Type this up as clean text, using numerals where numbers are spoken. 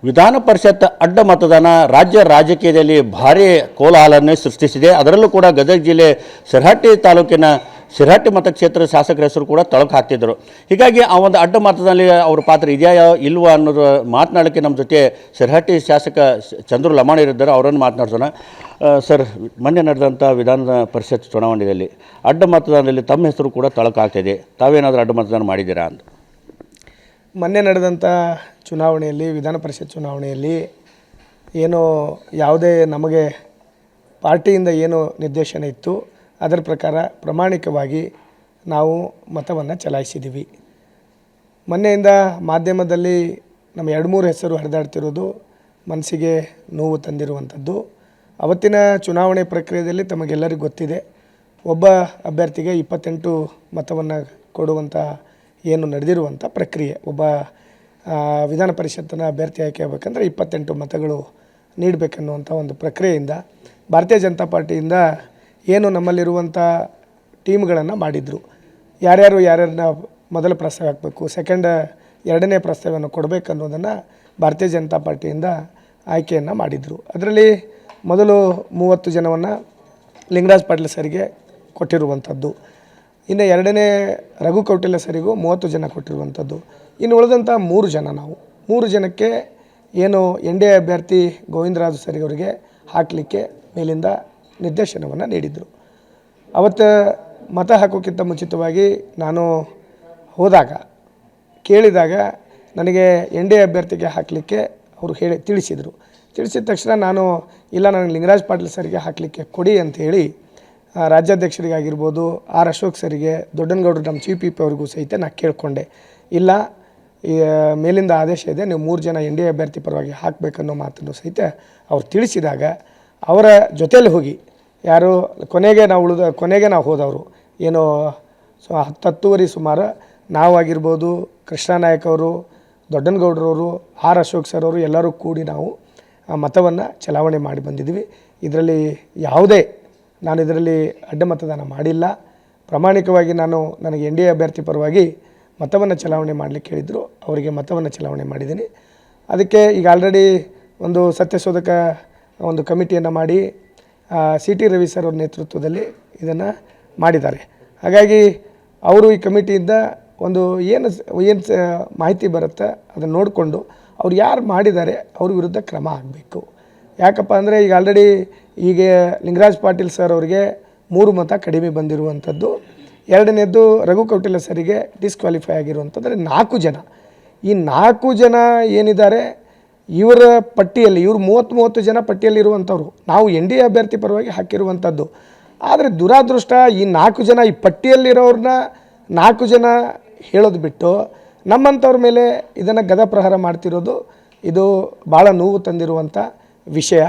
ವಿಧಾನ ಪರಿಷತ್ ಅಡ್ಡ ಮತದಾನ ರಾಜ್ಯ ರಾಜಕೀಯದಲ್ಲಿ ಭಾರೀ ಕೋಲಾಹಲವನ್ನು ಸೃಷ್ಟಿಸಿದೆ. ಅದರಲ್ಲೂ ಕೂಡ ಗದಗ ಜಿಲ್ಲೆ ಶಿರಹಟ್ಟಿ ತಾಲೂಕಿನ ಶಿರಹಟ್ಟಿ ಮತಕ್ಷೇತ್ರದ ಶಾಸಕರ ಹೆಸರು ಕೂಡ ತಳಕು ಹಾಕ್ತಿದ್ದರು. ಹೀಗಾಗಿ ಆ ಒಂದು ಅಡ್ಡ ಮತದಲ್ಲಿ ಅವ್ರ ಪಾತ್ರ ಇದೆಯಾ ಇಲ್ವಾ ಅನ್ನೋದು ಮಾತನಾಡೋಕ್ಕೆ ನಮ್ಮ ಜೊತೆ ಶಿರಹಟ್ಟಿ ಶಾಸಕ ಚಂದ್ರು ಲಮಾಣಿ ಇದ್ದಾರೆ. ಅವರನ್ನು ಮಾತನಾಡ್ಸೋಣ. ಸರ್, ಮೊನ್ನೆ ನಡೆದಂಥ ವಿಧಾನ ಪರಿಷತ್ ಚುನಾವಣೆಯಲ್ಲಿ ಅಡ್ಡ ಮತದಾನದಲ್ಲಿ ತಮ್ಮ ಹೆಸರು ಕೂಡ ತಳಕು ಆಗ್ತಿದೆ. ತಾವೇನಾದರೂ ಅಡ್ಡ ಮತದಾನ ಮಾಡಿದ್ದೀರಾ ಅಂತ? ಮೊನ್ನೆ ನಡೆದಂಥ ಚುನಾವಣೆಯಲ್ಲಿ, ವಿಧಾನ ಪರಿಷತ್ ಚುನಾವಣೆಯಲ್ಲಿ ಏನು ಯಾವುದೇ ನಮಗೆ ಪಾರ್ಟಿಯಿಂದ ಏನು ನಿರ್ದೇಶನ ಇತ್ತು ಅದರ ಪ್ರಕಾರ ಪ್ರಾಮಾಣಿಕವಾಗಿ ನಾವು ಮತವನ್ನು ಚಲಾಯಿಸಿದ್ದೀವಿ. ಮೊನ್ನೆಯಿಂದ ಮಾಧ್ಯಮದಲ್ಲಿ ನಮ್ಮ 2-3 ಹೆಸರು ಹರಿದಾಡ್ತಿರೋದು ಮನಸ್ಸಿಗೆ ನೋವು ತಂದಿರುವಂಥದ್ದು. ಅವತ್ತಿನ ಚುನಾವಣೆ ಪ್ರಕ್ರಿಯೆಯಲ್ಲಿ ತಮಗೆಲ್ಲರಿಗೂ ಗೊತ್ತಿದೆ, ಒಬ್ಬ ಅಭ್ಯರ್ಥಿಗೆ 28 ಮತವನ್ನು ಕೊಡುವಂಥ ಏನು ನಡೆದಿರುವಂಥ ಪ್ರಕ್ರಿಯೆ. ಒಬ್ಬ ವಿಧಾನ ಪರಿಷತ್ತಿನ ಅಭ್ಯರ್ಥಿ ಆಯ್ಕೆ ಆಗಬೇಕಂದ್ರೆ 28 ಮತಗಳು ನೀಡಬೇಕನ್ನುವಂಥ ಒಂದು ಪ್ರಕ್ರಿಯೆಯಿಂದ ಭಾರತೀಯ ಜನತಾ ಪಾರ್ಟಿಯಿಂದ ಏನು ನಮ್ಮಲ್ಲಿರುವಂಥ ಟೀಮ್ಗಳನ್ನು ಮಾಡಿದರು. ಯಾರ್ಯಾರನ್ನ ಮೊದಲ ಪ್ರಸ್ತಾವ ಹಾಕಬೇಕು, ಎರಡನೇ ಪ್ರಸ್ತಾವವನ್ನು ಕೊಡಬೇಕನ್ನೋದನ್ನು ಭಾರತೀಯ ಜನತಾ ಪಾರ್ಟಿಯಿಂದ ಆಯ್ಕೆಯನ್ನು ಮಾಡಿದರು. ಅದರಲ್ಲಿ ಮೊದಲು 30 ಜನವನ್ನು ಲಿಂಗರಾಜ್ ಪಾಟೀಲ್ ಸರಿಗೆ ಕೊಟ್ಟಿರುವಂಥದ್ದು. ಇನ್ನು ಎರಡನೇ ರಘು ಕೌಟಿಲ್ಯ ಸರಿಗೂ 30 ಜನ ಕೊಟ್ಟಿರುವಂಥದ್ದು. ಇನ್ನು ಉಳಿದಂಥ 3 ಜನಕ್ಕೆ ಏನು NDA ಅಭ್ಯರ್ಥಿ ಗೋವಿಂದರಾಜು ಸರಿ ಅವರಿಗೆ ಹಾಕಲಿಕ್ಕೆ ಮೇಲಿಂದ ನಿರ್ದೇಶನವನ್ನು ನೀಡಿದರು. ಅವತ್ತು ಮತ ಹಾಕೋಕ್ಕಿಂತ ಮುಂಚಿತವಾಗಿ ನಾನು ಹೋದಾಗ ಕೇಳಿದಾಗ ನನಗೆ NDA ಅಭ್ಯರ್ಥಿಗೆ ಹಾಕಲಿಕ್ಕೆ ಅವರು ತಿಳಿಸಿದ ತಕ್ಷಣ ನಾನು ಇಲ್ಲ, ನನಗೆ ಲಿಂಗರಾಜ್ ಪಾಟೀಲ್ ಸರಿಗೆ ಹಾಕಲಿಕ್ಕೆ ಕೊಡಿ ಅಂಥೇಳಿ ರಾಜ್ಯಾಧ್ಯಕ್ಷರಿಗಾಗಿರ್ಬೋದು, ಅಶೋಕ್ ಸರಿಗೆ, ದೊಡ್ಡನಗೌಡರು ನಮ್ಮ ಚೀಫ್ ವಿಪ್ ಅವ್ರಿಗೂ ಸಹಿತ ನಾನು ಕೇಳಿಕೊಂಡೆ. ಇಲ್ಲ, ಮೇಲಿಂದ ಆದೇಶ ಇದೆ, ನೀವು 3 ಜನ NDA ಅಭ್ಯರ್ಥಿ ಪರವಾಗಿ ಹಾಕಬೇಕನ್ನೋ ಮಾತನ್ನು ಸಹಿತ ಅವ್ರು ತಿಳಿಸಿದಾಗ ಅವರ ಜೊತೆಯಲ್ಲಿ ಹೋಗಿ ಯಾರು ಕೊನೆಗೆ ನಾವು ಹೋದವರು ಏನೋ 10-10:30 ಸುಮಾರು ನಾವಾಗಿರ್ಬೋದು, ಕೃಷ್ಣನಾಯಕ್ ಅವರು, ದೊಡ್ಡನಗೌಡರವರು, ಅಶೋಕ್ ಸರ್ ಅವರು ಎಲ್ಲರೂ ಕೂಡಿ ನಾವು ಮತವನ್ನು ಚಲಾವಣೆ ಮಾಡಿ ಬಂದಿದ್ವಿ. ಇದರಲ್ಲಿ ನಾನು ಇದರಲ್ಲಿ ಅಡ್ಡ ಮತದಾನ ಮಾಡಿಲ್ಲ. ಪ್ರಾಮಾಣಿಕವಾಗಿ ನನಗೆ NDA ಅಭ್ಯರ್ಥಿ ಪರವಾಗಿ ಮತವನ್ನು ಚಲಾವಣೆ ಮಾಡಲಿಕ್ಕೆ ಹೇಳಿದರು, ಅವರಿಗೆ ಮತವನ್ನು ಚಲಾವಣೆ ಮಾಡಿದ್ದೀನಿ. ಅದಕ್ಕೆ ಈಗ ಆಲ್ರೆಡಿ ಒಂದು ಸತ್ಯಶೋಧಕ ಒಂದು ಕಮಿಟಿಯನ್ನು ಮಾಡಿ CT ರವಿ ಸರ್ ಅವ್ರ ನೇತೃತ್ವದಲ್ಲಿ ಇದನ್ನು ಮಾಡಿದ್ದಾರೆ. ಹಾಗಾಗಿ ಅವರು ಈ ಕಮಿಟಿಯಿಂದ ಒಂದು ಏನು ಮಾಹಿತಿ ಬರುತ್ತೆ ಅದನ್ನು ನೋಡಿಕೊಂಡು ಅವ್ರು ಯಾರು ಮಾಡಿದ್ದಾರೆ ಅವ್ರ ವಿರುದ್ಧ ಕ್ರಮ ಆಗಬೇಕು. ಯಾಕಪ್ಪ ಅಂದರೆ ಈಗ ಆಲ್ರೆಡಿ ಲಿಂಗರಾಜ್ ಪಾಟೀಲ್ ಸರ್ ಅವರಿಗೆ 3 ಮತ ಕಡಿಮೆ ಬಂದಿರುವಂಥದ್ದು. ಎರಡನೇದ್ದು ರಘು ಕೌಟಿಲ್ಯ ಸರಿಗೆ ಡಿಸ್ಕ್ವಾಲಿಫೈ ಆಗಿರುವಂಥದ್ದು 4 ಜನ. ಈ 4 ಜನ ಏನಿದ್ದಾರೆ ಇವರ ಪಟ್ಟಿಯಲ್ಲಿ, ಇವರು 30 ಜನ ಪಟ್ಟಿಯಲ್ಲಿರುವಂಥವ್ರು. ನಾವು NDA ಅಭ್ಯರ್ಥಿ ಪರವಾಗಿ ಹಾಕಿರುವಂಥದ್ದು. ಆದರೆ ದುರಾದೃಷ್ಟ ಈ 4 ಜನ, ಈ ಪಟ್ಟಿಯಲ್ಲಿರೋರನ್ನ 4 ಜನ ಹೇಳೋದು ಬಿಟ್ಟು ನಮ್ಮಂಥವ್ರ ಮೇಲೆ ಇದನ್ನು ಗದಾ ಪ್ರಹಾರ ಮಾಡ್ತಿರೋದು ಇದು ಭಾಳ ನೋವು ತಂದಿರುವಂಥ ವಿಷಯ.